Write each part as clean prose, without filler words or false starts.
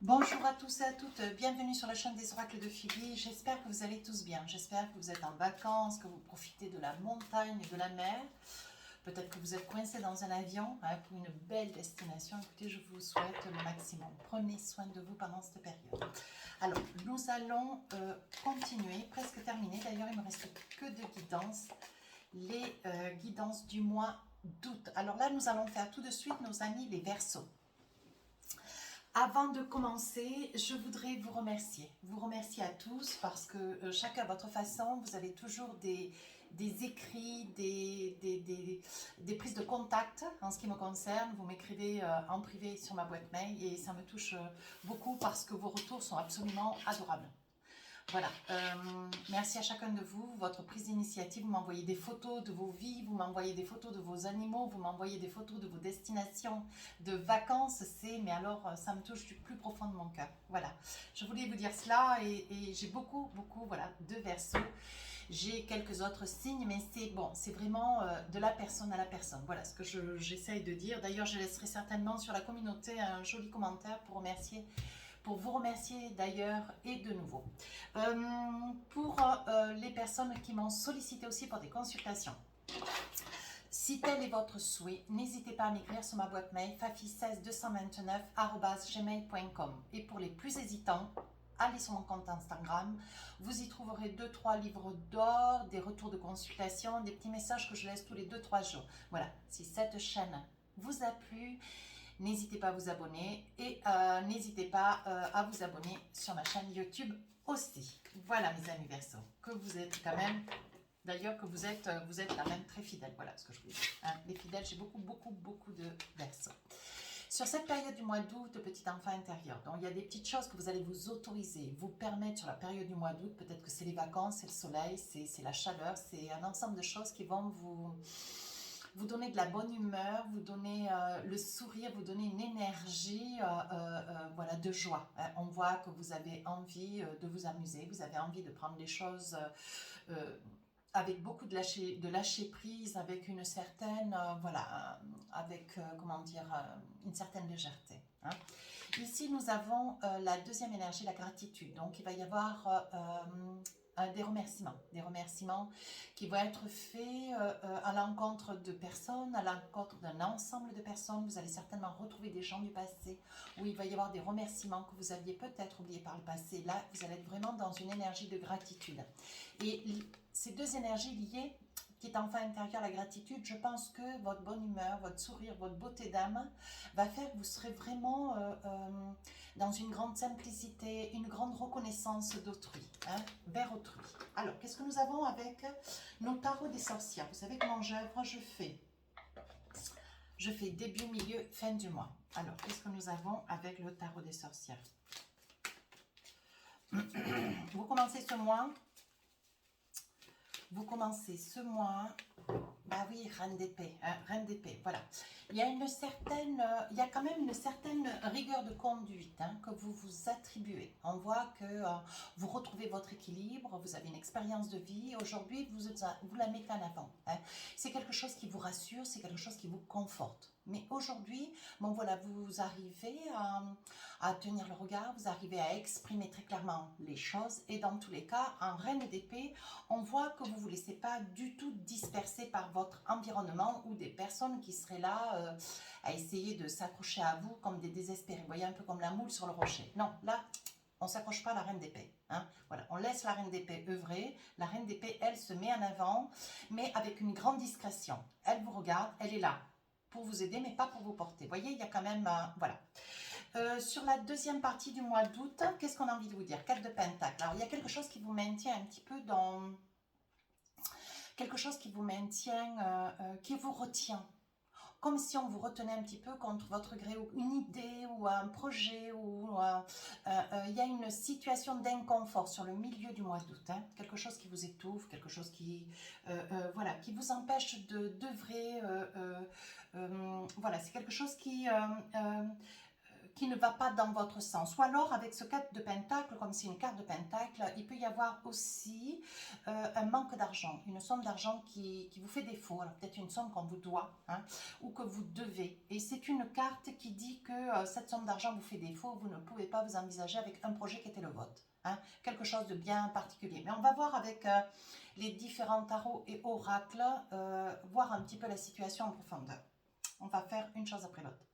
Bonjour à tous et à toutes, bienvenue sur la chaîne des oracles de Philly. J'espère que vous allez tous bien, j'espère que vous êtes en vacances, que vous profitez de la montagne et de la mer. Peut-être que vous êtes coincé dans un avion pour une belle destination. Écoutez, je vous souhaite le maximum. Prenez soin de vous pendant cette période. Alors, nous allons continuer, presque terminer. D'ailleurs, il ne me reste que deux guidances. Les guidances du mois d'août. Alors là, nous allons faire tout de suite, nos amis, les Verseaux. Avant de commencer, je voudrais vous remercier. Vous remercier à tous parce que chacun à votre façon, vous avez toujours des écrits, des prises de contact en ce qui me concerne. Vous m'écrivez en privé sur ma boîte mail et ça me touche beaucoup parce que vos retours sont absolument adorables. Voilà, merci à chacun de vous, votre prise d'initiative, vous m'envoyez des photos de vos vies, vous m'envoyez des photos de vos animaux, vous m'envoyez des photos de vos destinations de vacances, mais alors ça me touche du plus profond de mon cœur. Voilà, je voulais vous dire cela et j'ai beaucoup, voilà, de Verseaux. J'ai quelques autres signes, mais c'est bon, c'est vraiment de la personne à la personne. Voilà ce que j'essaye de dire. D'ailleurs, je laisserai certainement sur la communauté un joli commentaire pour vous remercier d'ailleurs et de nouveau. Pour les personnes qui m'ont sollicité aussi pour des consultations, si tel est votre souhait, n'hésitez pas à m'écrire sur ma boîte mail fafi16229@gmail.com. Et pour les plus hésitants, allez sur mon compte Instagram, vous y trouverez 2-3 livres d'or, des retours de consultation, des petits messages que je laisse tous les 2-3 jours. Voilà, si cette chaîne vous a plu, n'hésitez pas à vous abonner et n'hésitez pas à vous abonner sur ma chaîne YouTube aussi. Voilà mes amis Verseaux, que vous êtes quand même, d'ailleurs que vous êtes quand même très fidèles. Voilà ce que je voulais dire. Hein. Les fidèles, j'ai beaucoup de Verseaux. Sur cette période du mois d'août, petit enfant intérieur, donc il y a des petites choses que vous allez vous autoriser, vous permettre sur la période du mois d'août, peut-être que c'est les vacances, c'est le soleil, c'est la chaleur, c'est un ensemble de choses qui vont vous donner de la bonne humeur, vous donner le sourire, vous donner une énergie voilà, de joie. On voit que vous avez envie de vous amuser, vous avez envie de prendre les choses avec beaucoup de lâcher prise, avec une certaine, voilà, avec, comment dire, une certaine légèreté. Hein. Ici, nous avons la deuxième énergie, la gratitude. Donc, il va y avoir des remerciements qui vont être faits à l'encontre de personnes, à l'encontre d'un ensemble de personnes. Vous allez certainement retrouver des gens du passé où il va y avoir des remerciements que vous aviez peut-être oubliés par le passé. Là, vous allez être vraiment dans une énergie de gratitude. Et ces deux énergies liées, qui est enfin intérieur, la gratitude, je pense que votre bonne humeur, votre sourire, votre beauté d'âme va faire que vous serez vraiment dans une grande simplicité, une grande reconnaissance d'autrui, hein, vers autrui. Alors, qu'est-ce que nous avons avec nos tarots des sorcières? Vous savez comment j'œuvre? Je fais début, milieu, fin du mois. Alors, qu'est-ce que nous avons avec le tarot des sorcières? Vous commencez ce mois. Bah oui, reine d'épée, hein, reine d'épée, voilà. Il y a il y a quand même une certaine rigueur de conduite hein, que vous vous attribuez. On voit que vous retrouvez votre équilibre, vous avez une expérience de vie. Aujourd'hui, vous la mettez en avant. Hein. C'est quelque chose qui vous rassure, c'est quelque chose qui vous conforte. Mais aujourd'hui, bon voilà, vous arrivez à tenir le regard, vous arrivez à exprimer très clairement les choses. Et dans tous les cas, en reine d'épée, on voit que vous ne vous laissez pas du tout disperser par votre environnement ou des personnes qui seraient là à essayer de s'accrocher à vous comme des désespérés. Vous voyez, un peu comme la moule sur le rocher. Non, là, on ne s'accroche pas à la reine d'épée. Hein. Voilà, on laisse la reine d'épée œuvrer. La reine d'épée, elle, se met en avant, mais avec une grande discrétion. Elle vous regarde, elle est là pour vous aider, mais pas pour vous porter. Vous voyez, il y a quand même... voilà. Sur la deuxième partie du mois d'août, qu'est-ce qu'on a envie de vous dire? 4 de Pentacle. Alors, il y a quelque chose qui vous maintient un petit peu dans... quelque chose qui vous maintient, qui vous retient. Comme si on vous retenait un petit peu contre votre gré, ou une idée ou un projet, ou il y a une situation d'inconfort sur le milieu du mois d'août. Hein, quelque chose qui vous étouffe, quelque chose qui, voilà, qui vous empêche d'œuvrer. Voilà, c'est quelque chose qui ne va pas dans votre sens. Ou alors, avec ce 4 de pentacle, comme c'est une carte de pentacle, il peut y avoir aussi un manque d'argent, une somme d'argent qui vous fait défaut. Alors, peut-être une somme qu'on vous doit, hein, ou que vous devez. Et c'est une carte qui dit que cette somme d'argent vous fait défaut, vous ne pouvez pas vous envisager avec un projet qui était le vôtre. Hein, quelque chose de bien particulier. Mais on va voir avec les différents tarots et oracles, voir un petit peu la situation en profondeur. On va faire une chose après l'autre.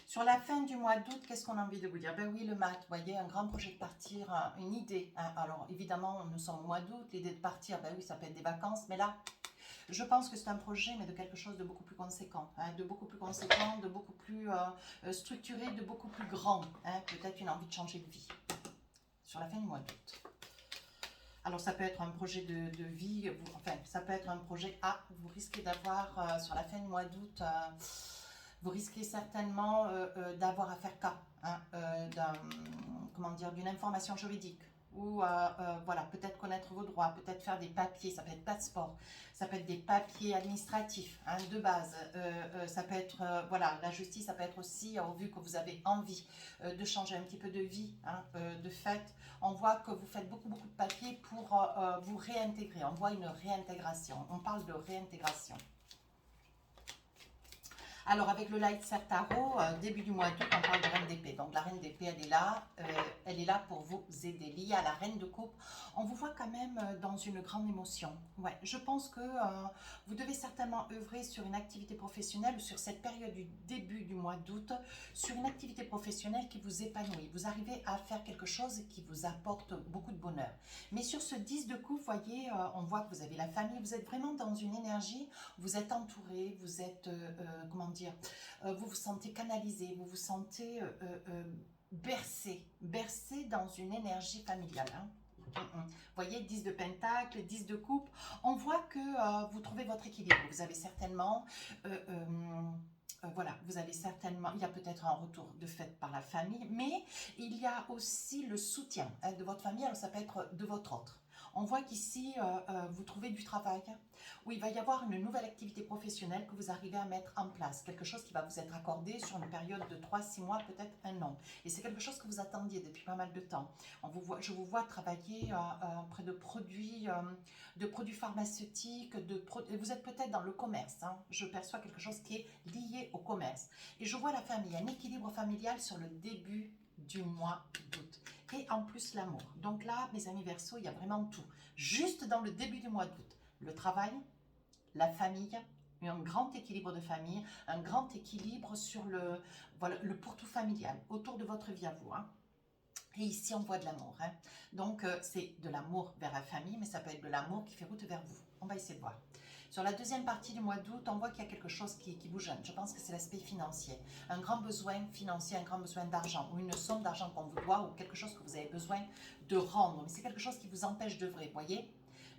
Sur la fin du mois d'août, qu'est-ce qu'on a envie de vous dire? Ben oui, le mat, vous voyez, un grand projet de partir, une idée. Hein. Alors, évidemment, nous sommes au mois d'août, l'idée de partir, ben oui, ça peut être des vacances, mais là, je pense que c'est un projet, mais de quelque chose de beaucoup plus conséquent, hein, de beaucoup plus conséquent, de beaucoup plus structuré, de beaucoup plus grand. Hein, peut-être une envie de changer de vie. Sur la fin du mois d'août. Alors, ça peut être un projet de vie, enfin, ça peut être un projet A. Vous risquez d'avoir, sur la fin du mois d'août, vous risquez certainement d'avoir à faire cas, hein, d'une information juridique. Ou voilà, peut-être connaître vos droits, peut-être faire des papiers, ça peut être passeport, ça peut être des papiers administratifs, hein, de base, ça peut être, voilà, la justice, ça peut être aussi, vu que vous avez envie de changer un petit peu de vie, hein, de fait, on voit que vous faites beaucoup de papiers pour vous réintégrer, on voit une réintégration, on parle de réintégration. Alors, avec le Light Ser Tarot, début du mois d'août, on parle de Reine d'épée. Donc, la Reine d'épée, elle est là pour vous aider. Liée à la Reine de coupe, on vous voit quand même dans une grande émotion. Ouais, je pense que vous devez certainement œuvrer sur une activité professionnelle ou sur cette période du début du mois d'août, sur une activité professionnelle qui vous épanouit. Vous arrivez à faire quelque chose qui vous apporte beaucoup de bonheur. Mais sur ce 10 de coupe, vous voyez, on voit que vous avez la famille, vous êtes vraiment dans une énergie, vous êtes entouré, vous êtes, comment dire, vous vous sentez canalisé, vous vous sentez bercé dans une énergie familiale. Hein. Vous voyez, 10 de pentacle, 10 de coupe, on voit que vous trouvez votre équilibre. Vous avez certainement... voilà, vous avez certainement, il y a peut-être un retour de fait par la famille, mais il y a aussi le soutien, hein, de votre famille, alors ça peut être de votre autre. On voit qu'ici, vous trouvez du travail, où il va y avoir une nouvelle activité professionnelle que vous arrivez à mettre en place. Quelque chose qui va vous être accordé sur une période de 3-6 mois, peut-être un an. Et c'est quelque chose que vous attendiez depuis pas mal de temps. Je vous vois travailler près de produits pharmaceutiques. Vous êtes peut-être dans le commerce. Hein. Je perçois quelque chose qui est lié au commerce. Et je vois la famille, un équilibre familial sur le début du mois d'août. Et en plus l'amour. Donc là, mes amis Verseau, il y a vraiment tout. Juste dans le début du mois d'août. Le travail, la famille, un grand équilibre de famille, un grand équilibre sur voilà, le pourtour familial, autour de votre vie à vous. Hein. Et ici, on voit de l'amour. Hein. Donc, c'est de l'amour vers la famille, mais ça peut être de l'amour qui fait route vers vous. On va essayer de voir. Sur la deuxième partie du mois d'août, on voit qu'il y a quelque chose qui vous gêne. Je pense que c'est l'aspect financier. Un grand besoin financier, un grand besoin d'argent, ou une somme d'argent qu'on vous doit, ou quelque chose que vous avez besoin de rendre. Mais c'est quelque chose qui vous empêche d'œuvrer, vous voyez ?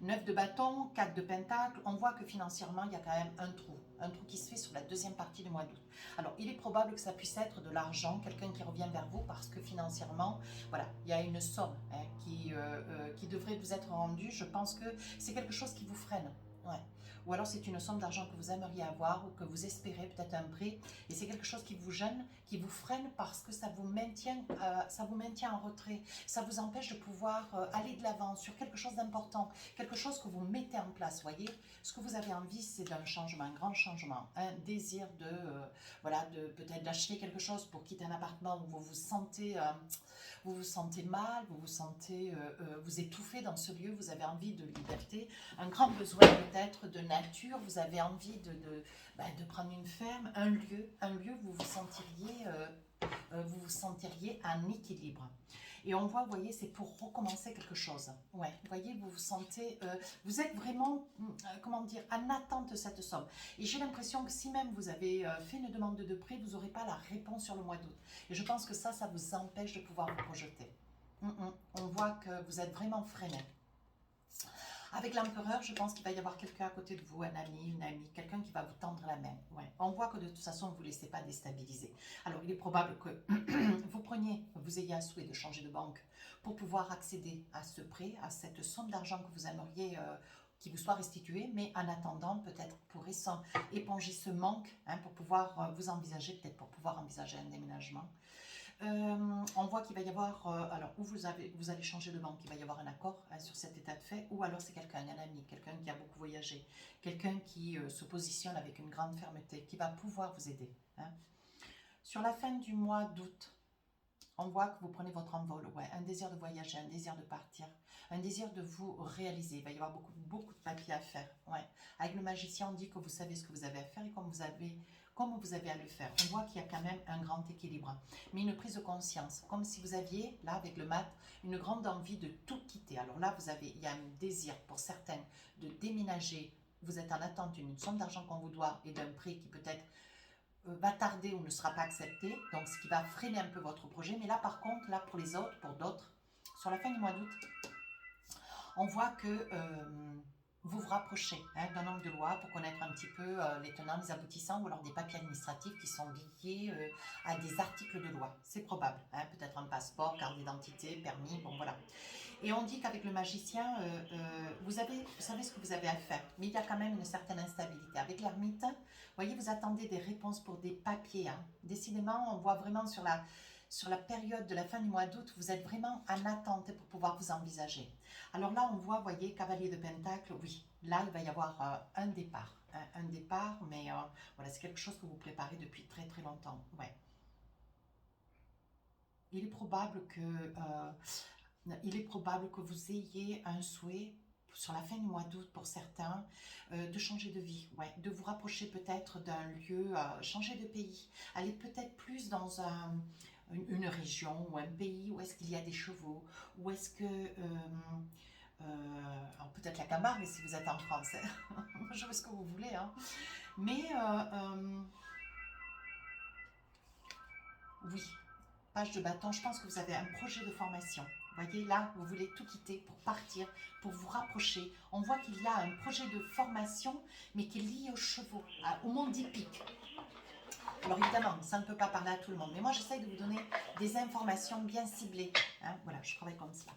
9 de bâton, 4 de pentacle, on voit que financièrement, il y a quand même un trou qui se fait sur la deuxième partie du mois d'août. Alors, il est probable que ça puisse être de l'argent, quelqu'un qui revient vers vous parce que financièrement, voilà, il y a une somme, hein, qui devrait vous être rendue. Je pense que c'est quelque chose qui vous freine. Ouais. Ou alors c'est une somme d'argent que vous aimeriez avoir ou que vous espérez, peut-être un prêt, et c'est quelque chose qui vous gêne, qui vous freine parce que ça vous maintient en retrait, ça vous empêche de pouvoir aller de l'avant sur quelque chose d'important, quelque chose que vous mettez en place, voyez. Ce que vous avez envie, c'est d'un changement, un grand changement, un désir voilà, peut-être d'acheter quelque chose pour quitter un appartement où vous vous sentez mal, vous étouffez dans ce lieu, vous avez envie de liberté, un grand besoin peut-être de nature, vous avez envie de prendre une ferme, un lieu où vous vous sentiriez en équilibre. Et on voit, vous voyez, c'est pour recommencer quelque chose. Ouais, vous voyez, vous vous sentez, vous êtes vraiment, comment dire, en attente de cette somme. Et j'ai l'impression que si même vous avez fait une demande de prêt, vous n'aurez pas la réponse sur le mois d'août. Et je pense que ça vous empêche de pouvoir vous projeter. On voit que vous êtes vraiment freiné. Avec l'empereur, je pense qu'il va y avoir quelqu'un à côté de vous, un ami, une amie, quelqu'un qui va vous tendre la main. Ouais. On voit que de toute façon, vous ne vous laissez pas déstabiliser. Alors, il est probable que vous ayez un souhait de changer de banque pour pouvoir accéder à ce prêt, à cette somme d'argent que vous aimeriez qui vous soit restitué, mais en attendant, peut-être vous pourrez éponger ce manque hein, pour pouvoir vous envisager, peut-être pour pouvoir envisager un déménagement. On voit qu'il va y avoir, alors où vous allez changer de banque, il va y avoir un accord hein, sur cet état de fait, ou alors c'est quelqu'un, un ami, quelqu'un qui a beaucoup voyagé, quelqu'un qui se positionne avec une grande fermeté, qui va pouvoir vous aider. Hein. Sur la fin du mois d'août, on voit que vous prenez votre envol, ouais, un désir de voyager, un désir de partir, un désir de vous réaliser. Il va y avoir beaucoup de papiers à faire. Ouais. Avec le magicien, on dit que vous savez ce que vous avez à faire et comment vous avez à le faire. On voit qu'il y a quand même un grand équilibre, mais une prise de conscience, comme si vous aviez, là, avec le mat, une grande envie de tout quitter. Alors là, il y a un désir pour certains de déménager. Vous êtes en attente d'une somme d'argent qu'on vous doit et d'un prix qui peut-être va tarder ou ne sera pas accepté, donc ce qui va freiner un peu votre projet. Mais là, par contre, là pour les autres, pour d'autres, sur la fin du mois d'août, on voit que vous vous rapprochez hein, d'un homme de loi pour connaître un petit peu les tenants, les aboutissants ou alors des papiers administratifs qui sont liés à des articles de loi. C'est probable, hein, peut-être un passeport, carte d'identité, permis, bon voilà. Et on dit qu'avec le magicien, vous savez ce que vous avez à faire, mais il y a quand même une certaine instabilité. Avec l'ermite, vous voyez, vous attendez des réponses pour des papiers. Hein. Décidément, on voit vraiment sur la période de la fin du mois d'août, vous êtes vraiment en attente pour pouvoir vous envisager. Alors là, on voit, vous voyez, cavalier de pentacle, oui, là, il va y avoir un départ. Hein, un départ, mais voilà, c'est quelque chose que vous préparez depuis très très longtemps. Ouais. Il est probable que vous ayez un souhait sur la fin du mois d'août pour certains, de changer de vie, ouais, de vous rapprocher peut-être d'un lieu, changer de pays, aller peut-être plus dans une région ou un pays où est-ce qu'il y a des chevaux, où est-ce que... alors peut-être la Camargue si vous êtes en France, hein. Je veux ce que vous voulez, hein. Mais oui, page de bâton, je pense que vous avez un projet de formation. Vous voyez, là, vous voulez tout quitter pour partir, pour vous rapprocher. On voit qu'il y a un projet de formation, mais qui est lié aux chevaux, au monde hippique. Alors évidemment, ça ne peut pas parler à tout le monde, mais moi, j'essaie de vous donner des informations bien ciblées. Hein, voilà, je travaille comme ça.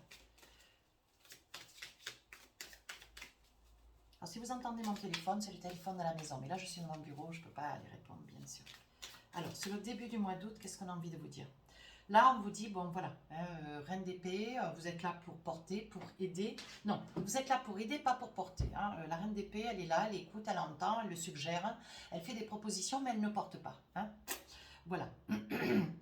Alors, si vous entendez mon téléphone, c'est le téléphone de la maison. Mais là, je suis dans mon bureau, je ne peux pas aller répondre, bien sûr. Alors, sur le début du mois d'août, qu'est-ce qu'on a envie de vous dire? Là, on vous dit, bon voilà, reine d'épée, vous êtes là pour porter, pour aider. Non, vous êtes là pour aider, pas pour porter. Hein. La reine d'épée, elle est là, elle écoute, elle entend, elle le suggère, elle fait des propositions, mais elle ne porte pas. Hein. Voilà,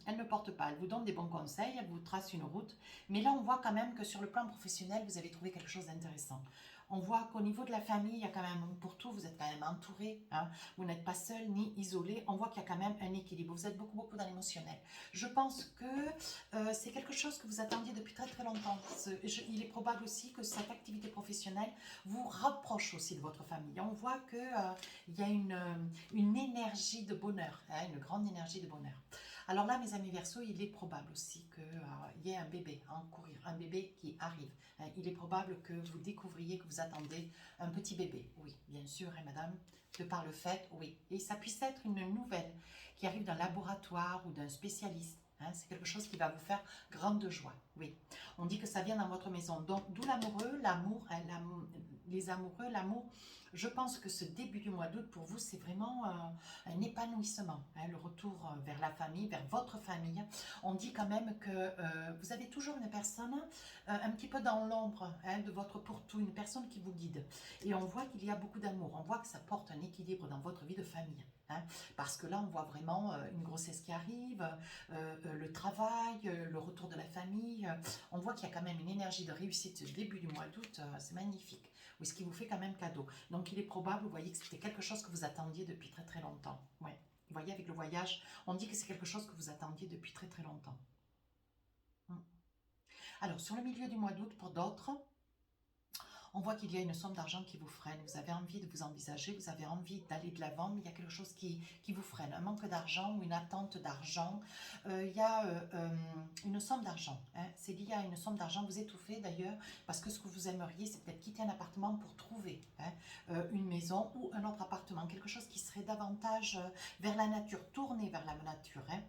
elle ne porte pas, elle vous donne des bons conseils, elle vous trace une route. Mais là, on voit quand même que sur le plan professionnel, vous avez trouvé quelque chose d'intéressant. On voit qu'au niveau de la famille, il y a quand même, pour tout, vous êtes quand même entouré. Hein. Vous n'êtes pas seul ni isolé. On voit qu'il y a quand même un équilibre. Vous êtes beaucoup dans l'émotionnel. Je pense que c'est quelque chose que vous attendiez depuis très très longtemps. Il est probable aussi que cette activité professionnelle vous rapproche aussi de votre famille. On voit qu'il y a une énergie de bonheur, hein, une grande énergie de bonheur. Alors là, mes amis Verseaux, il est probable aussi qu'il y ait un bébé à encourir, un bébé qui arrive. Il est probable que vous découvriez que vous attendez un petit bébé. Oui, bien sûr, hein, madame, de par le fait, oui. Et ça puisse être une nouvelle qui arrive d'un laboratoire ou d'un spécialiste. Hein, c'est quelque chose qui va vous faire grande joie. Oui, on dit que ça vient dans votre maison. Donc, d'où l'amoureux, l'amour, hein, les amoureux, l'amour. Je pense que ce début du mois d'août, pour vous, c'est vraiment un épanouissement. Hein, le retour vers la famille, vers votre famille. On dit quand même que vous avez toujours une personne un petit peu dans l'ombre hein, de votre pourtour, une personne qui vous guide. Et on voit qu'il y a beaucoup d'amour. On voit que ça porte un équilibre dans votre vie de famille. Hein, parce que là, on voit vraiment une grossesse qui arrive, le travail, le retour de la famille. On voit qu'il y a quand même une énergie de réussite au début du mois d'août. C'est magnifique. Oui, ce qui vous fait quand même cadeau. Donc, il est probable, vous voyez, que c'était quelque chose que vous attendiez depuis très très longtemps. Ouais. Vous voyez, avec le voyage, on dit que c'est quelque chose que vous attendiez depuis très très longtemps. Alors, sur le milieu du mois d'août, pour d'autres, on voit qu'il y a une somme d'argent qui vous freine. Vous avez envie de vous envisager, vous avez envie d'aller de l'avant, mais il y a quelque chose qui vous freine. Un manque d'argent ou une attente d'argent. Il y a une somme d'argent. Hein. C'est lié à une somme d'argent. Vous étouffez d'ailleurs, parce que ce que vous aimeriez, c'est peut-être quitter un appartement pour trouver hein, une maison ou un autre appartement. Quelque chose qui serait davantage vers la nature, tourné vers la nature. Hein.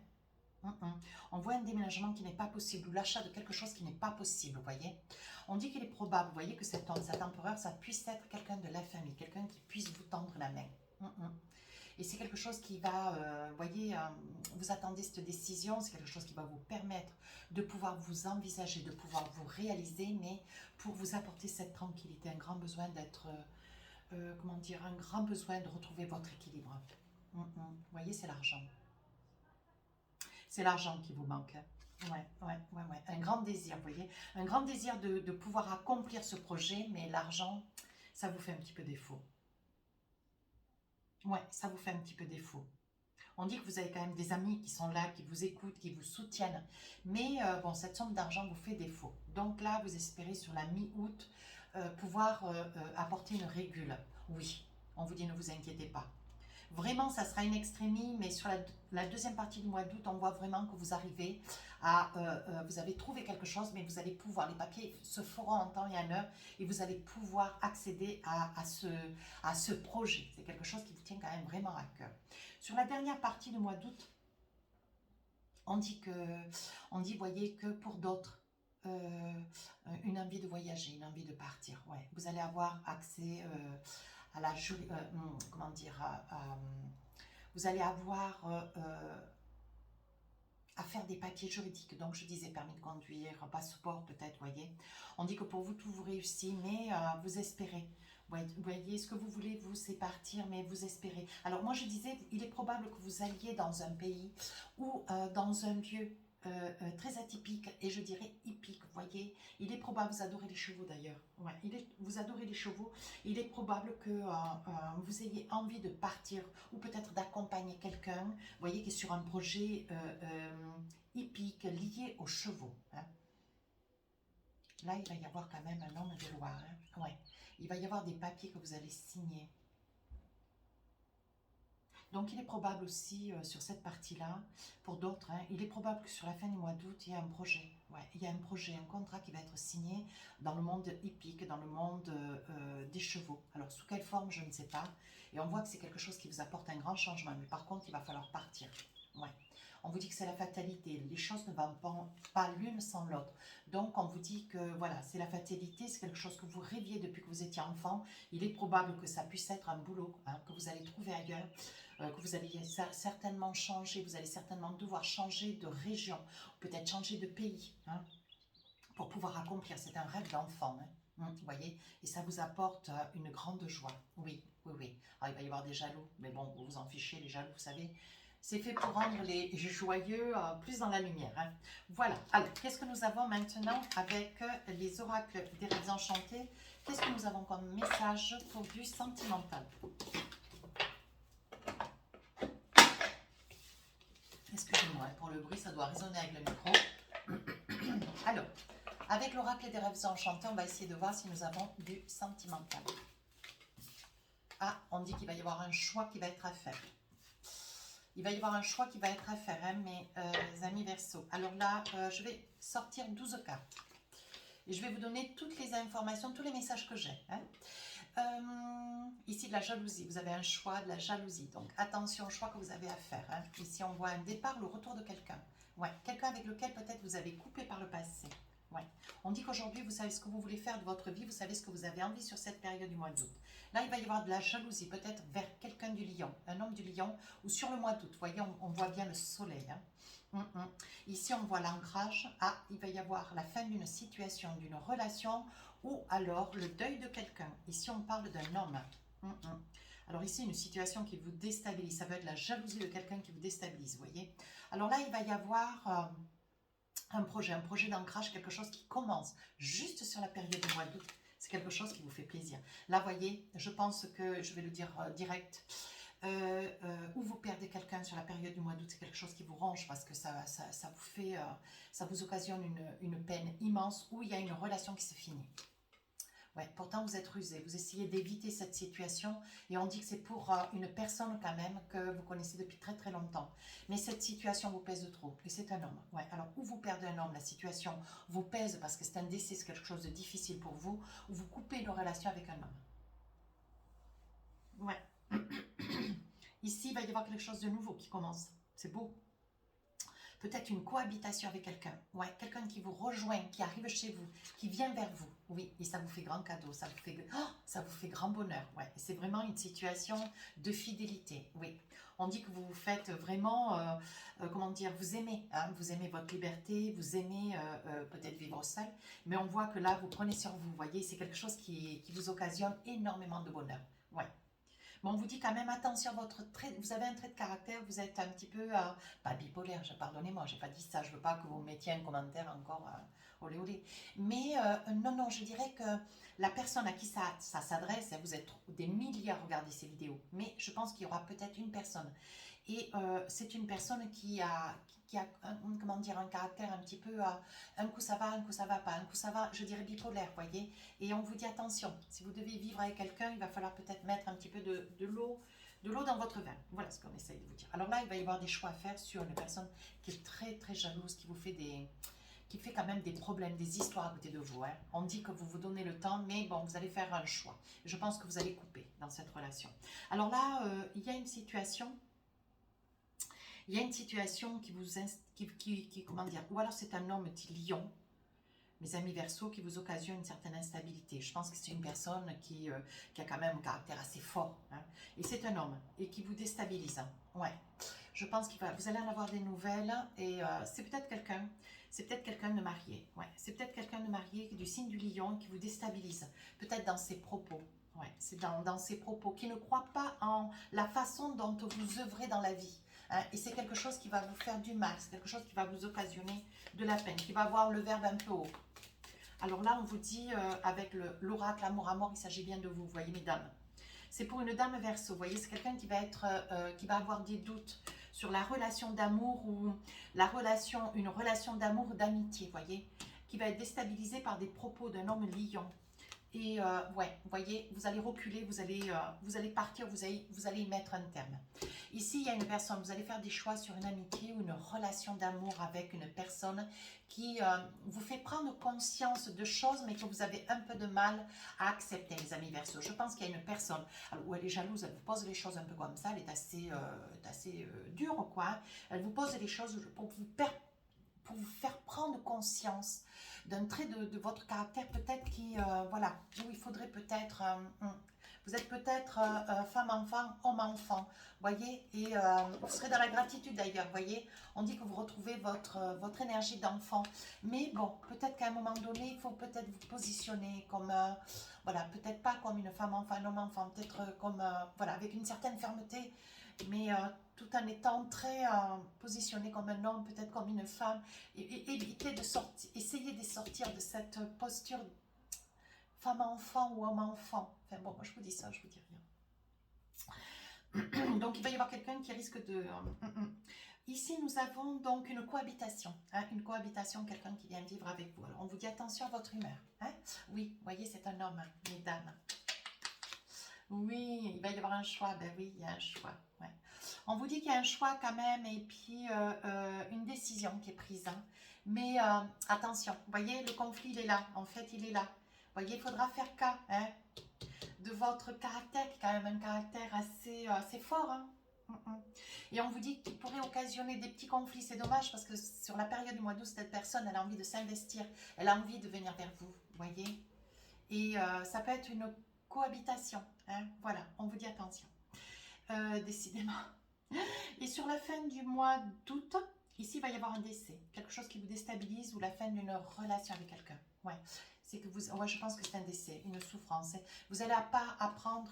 On On voit un déménagement qui n'est pas possible ou l'achat de quelque chose qui n'est pas possible, vous voyez. On dit qu'il est probable, vous voyez, que cet homme, cet empereur, ça puisse être quelqu'un de la famille, quelqu'un qui puisse vous tendre la main. Et c'est quelque chose qui va, vous voyez, vous attendez cette décision, c'est quelque chose qui va vous permettre de pouvoir vous envisager, de pouvoir vous réaliser, mais pour vous apporter cette tranquillité, un grand besoin d'être, comment dire, un grand besoin de retrouver votre équilibre. Vous voyez, c'est l'argent. C'est l'argent qui vous manque. Ouais. Un grand désir, vous voyez. Un grand désir de pouvoir accomplir ce projet, mais l'argent, ça vous fait un petit peu défaut. Ouais, ça vous fait un petit peu défaut. On dit que vous avez quand même des amis qui sont là, qui vous écoutent, qui vous soutiennent. Mais bon, cette somme d'argent vous fait défaut. Donc là, vous espérez sur la mi-août pouvoir apporter une régule. Oui, on vous dit ne vous inquiétez pas. Vraiment, ça sera une extrémie, mais sur la deuxième partie du mois d'août, on voit vraiment que vous arrivez à... vous avez trouvé quelque chose, mais vous allez pouvoir, les papiers se feront en temps et en heure, et vous allez pouvoir accéder à ce projet. C'est quelque chose qui vous tient quand même vraiment à cœur. Sur la dernière partie du mois d'août, on dit, voyez, que pour d'autres, une envie de voyager, une envie de partir. Ouais, vous allez avoir accès à la comment dire, vous allez avoir à faire des papiers juridiques. Donc je disais permis de conduire, passeport peut-être, voyez. On dit que pour vous tout vous réussit, mais vous espérez. Vous voyez, ce que vous voulez, vous, c'est partir, mais vous espérez. Alors moi je disais, il est probable que vous alliez dans un pays ou dans un lieu très atypique et je dirais hippique, vous voyez. Il est probable, vous adorez les chevaux d'ailleurs, ouais, vous adorez les chevaux, il est probable que vous ayez envie de partir ou peut-être d'accompagner quelqu'un, vous voyez, qui est sur un projet hippique lié aux chevaux. Hein. Là, il va y avoir quand même un homme de loi. Hein. Ouais. Il va y avoir des papiers que vous allez signer. Donc, il est probable aussi, sur cette partie-là, pour d'autres, hein, il est probable que sur la fin du mois d'août, il y a un projet. Ouais, il y a un projet, un contrat qui va être signé dans le monde hippique, dans le monde des chevaux. Alors, sous quelle forme, je ne sais pas. Et on voit que c'est quelque chose qui vous apporte un grand changement. Mais par contre, il va falloir partir. Ouais. On vous dit que c'est la fatalité. Les choses ne vont pas l'une sans l'autre. Donc, on vous dit que, voilà, c'est la fatalité. C'est quelque chose que vous rêviez depuis que vous étiez enfant. Il est probable que ça puisse être un boulot hein, que vous allez trouver ailleurs. Que vous allez certainement changer, vous allez certainement devoir changer de région, peut-être changer de pays, hein, pour pouvoir accomplir. C'est un rêve d'enfant, hein, vous voyez, et ça vous apporte une grande joie. Oui. Alors, il va y avoir des jaloux, mais bon, vous vous en fichez, les jaloux, vous savez. C'est fait pour rendre les joyeux plus dans la lumière. Hein. Voilà. Alors, qu'est-ce que nous avons maintenant avec les oracles des rêves enchantés? Qu'est-ce que nous avons comme message pour du sentimental? Excusez-moi, pour le bruit, ça doit résonner avec le micro. Alors, avec l'oracle des rêves enchantés, on va essayer de voir si nous avons du sentimental. Ah, on dit qu'il va y avoir un choix qui va être à faire. Il va y avoir un choix qui va être à faire, hein, mes amis Verseau. Alors là, je vais sortir 12 cartes. Et je vais vous donner toutes les informations, tous les messages que j'ai. Hein. Ici, de la jalousie. Vous avez un choix, de la jalousie. Donc, attention au choix que vous avez à faire. Hein. Ici, on voit un départ, le retour de quelqu'un. Ouais, quelqu'un avec lequel peut-être vous avez coupé par le passé. Ouais. On dit qu'aujourd'hui, vous savez ce que vous voulez faire de votre vie. Vous savez ce que vous avez envie sur cette période du mois d'août. Là, il va y avoir de la jalousie, peut-être vers quelqu'un du lion. Un homme du lion ou sur le mois d'août. Vous voyez, on voit bien le soleil. Hein. Ici, on voit l'ancrage. Ah, il va y avoir la fin d'une situation, d'une relation ou alors le deuil de quelqu'un. Ici, on parle d'un homme. Alors ici, une situation qui vous déstabilise. Ça veut être la jalousie de quelqu'un qui vous déstabilise, vous voyez. Alors là, il va y avoir un projet d'ancrage, quelque chose qui commence juste sur la période du mois d'août. C'est quelque chose qui vous fait plaisir. Là, vous voyez, je pense que, je vais le dire direct, ou vous perdez quelqu'un sur la période du mois d'août, c'est quelque chose qui vous ronge parce que ça vous fait, ça vous occasionne une peine immense ou il y a une relation qui se finit. Ouais, pourtant vous êtes rusé, vous essayez d'éviter cette situation et on dit que c'est pour une personne quand même que vous connaissez depuis très très longtemps. Mais cette situation vous pèse trop et c'est un homme. Ouais, alors ou vous perdez un homme, la situation vous pèse parce que c'est un décès, c'est quelque chose de difficile pour vous, ou vous coupez une relation avec un homme. Ouais. Ici, il va y avoir quelque chose de nouveau qui commence. C'est beau. peut-être une cohabitation avec quelqu'un. Ouais, quelqu'un qui vous rejoint, qui arrive chez vous, qui vient vers vous. Oui, et ça vous fait grand cadeau, ça vous fait grand bonheur. Ouais, c'est vraiment une situation de fidélité. Oui, on dit que vous vous faites vraiment, comment dire, vous aimez. Hein, vous aimez votre liberté, vous aimez peut-être vivre seul. Mais on voit que là, vous prenez sur vous. Vous voyez, c'est quelque chose qui vous occasionne énormément de bonheur. Ouais. Mais on vous dit quand même, attention, votre trait, vous avez un trait de caractère, vous êtes un petit peu, pas bipolaire, pardonnez-moi, j'ai pas dit ça, je veux pas que vous mettiez un commentaire encore, olé olé. Mais non, non, je dirais que la personne à qui ça s'adresse, vous êtes des milliers à regarder ces vidéos, mais je pense qu'il y aura peut-être une personne. Et c'est une personne qui a comment dire, un caractère un petit peu, un coup ça va, un coup ça va pas, un coup ça va, je dirais bipolaire, voyez. Et on vous dit attention, si vous devez vivre avec quelqu'un, il va falloir peut-être mettre un petit peu de l'eau dans votre vin. Voilà ce qu'on essaye de vous dire. Alors là, il va y avoir des choix à faire sur une personne qui est très très jalouse, qui vous fait qui fait quand même des problèmes, des histoires à côté de vous. Hein. On dit que vous vous donnez le temps, mais bon, vous allez faire un choix. Je pense que vous allez couper dans cette relation. Alors là, il y a une situation... Il y a une situation qui vous... comment dire, ou alors c'est un homme dit lion, mes amis Verseau, qui vous occasionne une certaine instabilité. Je pense que c'est une personne qui a quand même un caractère assez fort. Hein. Et c'est un homme, et qui vous déstabilise. Ouais. Je pense que vous allez en avoir des nouvelles, et c'est peut-être quelqu'un de marié. Ouais. C'est peut-être quelqu'un de marié du signe du lion qui vous déstabilise. Peut-être dans ses propos. Ouais. C'est dans ses propos, qui ne croit pas en la façon dont vous œuvrez dans la vie. Hein, et c'est quelque chose qui va vous faire du mal, c'est quelque chose qui va vous occasionner de la peine, qui va avoir le verbe un peu haut. Alors là, on vous dit, avec l'oracle amour à mort, il s'agit bien de vous, vous voyez, mesdames. C'est pour une dame Verseau, vous voyez, c'est quelqu'un qui va qui va avoir des doutes sur la relation d'amour ou une relation d'amour ou d'amitié, vous voyez, qui va être déstabilisée par des propos d'un homme lion. Et ouais, vous voyez, vous allez reculer, vous allez partir, vous allez y mettre un terme. Ici, il y a une personne, vous allez faire des choix sur une amitié ou une relation d'amour avec une personne qui vous fait prendre conscience de choses, mais que vous avez un peu de mal à accepter, les amis Verseau. Je pense qu'il y a une personne où elle est jalouse, elle vous pose les choses un peu comme ça, elle est assez dure, quoi. Elle vous pose les choses pour vous faire prendre conscience d'un trait de votre caractère peut-être qui, voilà, où il faudrait peut-être, vous êtes peut-être femme-enfant, homme-enfant, voyez, et vous serez dans la gratitude d'ailleurs, voyez, on dit que vous retrouvez votre énergie d'enfant, mais bon, peut-être qu'à un moment donné, il faut peut-être vous positionner comme, voilà, peut-être pas comme une femme-enfant, un homme-enfant, peut-être comme, voilà, avec une certaine fermeté, mais tout en étant très positionné comme un homme, peut-être comme une femme, et éviter de sortir, essayer de sortir de cette posture femme-enfant ou homme-enfant. Enfin bon, moi je vous dis ça, je vous dis rien. Donc il va y avoir quelqu'un qui risque de... Ici nous avons donc une cohabitation, hein, quelqu'un qui vient vivre avec vous. Alors on vous dit attention à votre humeur. Hein. Oui, vous voyez, c'est un homme, mesdames. Oui, il va y avoir un choix. Ben oui, il y a un choix. Ouais. On vous dit qu'il y a un choix quand même et puis une décision qui est prise. Hein. Mais attention, vous voyez, le conflit, il est là. En fait, il est là. Vous voyez, il faudra faire cas hein, de votre caractère, qui est quand même un caractère assez fort. Hein. Et on vous dit qu'il pourrait occasionner des petits conflits. C'est dommage parce que sur la période du mois d'août, cette personne, elle a envie de s'investir. Elle a envie de venir vers vous, vous voyez. Et ça peut être une cohabitation. Hein, voilà, on vous dit attention. Décidément. Et sur la fin du mois d'août, ici, il va y avoir un décès. Quelque chose qui vous déstabilise ou la fin d'une relation avec quelqu'un. Ouais, c'est que ouais, je pense que c'est un décès, une souffrance. Vous n'allez pas apprendre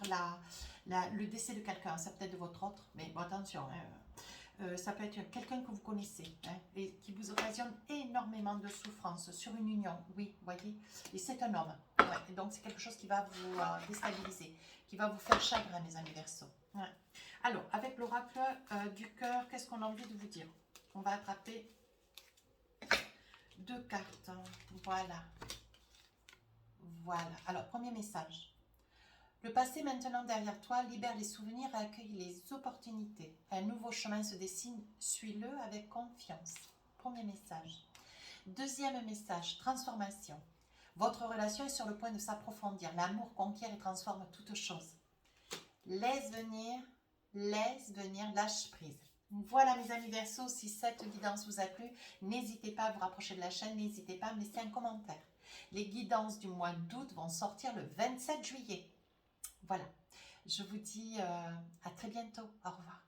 le décès de quelqu'un. Ça peut être de votre autre, mais bon, attention. Hein, ça peut être quelqu'un que vous connaissez hein, et qui vous occasionne énormément de souffrance sur une union, oui, vous voyez, et c'est un homme, ouais, et donc c'est quelque chose qui va vous déstabiliser, qui va vous faire chagrin, mes amis Verseau. Ouais. Alors, avec l'oracle du cœur, qu'est-ce qu'on a envie de vous dire? On va attraper 2 cartes, voilà, voilà, alors premier message. Le passé maintenant derrière toi, libère les souvenirs et accueille les opportunités. Un nouveau chemin se dessine, suis-le avec confiance. Premier message. Deuxième message, transformation. Votre relation est sur le point de s'approfondir. L'amour conquiert et transforme toute chose. Laisse venir, lâche prise. Voilà mes amis Verseau, si cette guidance vous a plu, n'hésitez pas à vous rapprocher de la chaîne, n'hésitez pas à me laisser un commentaire. Les guidances du mois d'août vont sortir le 27 juillet. Voilà, je vous dis à très bientôt, au revoir.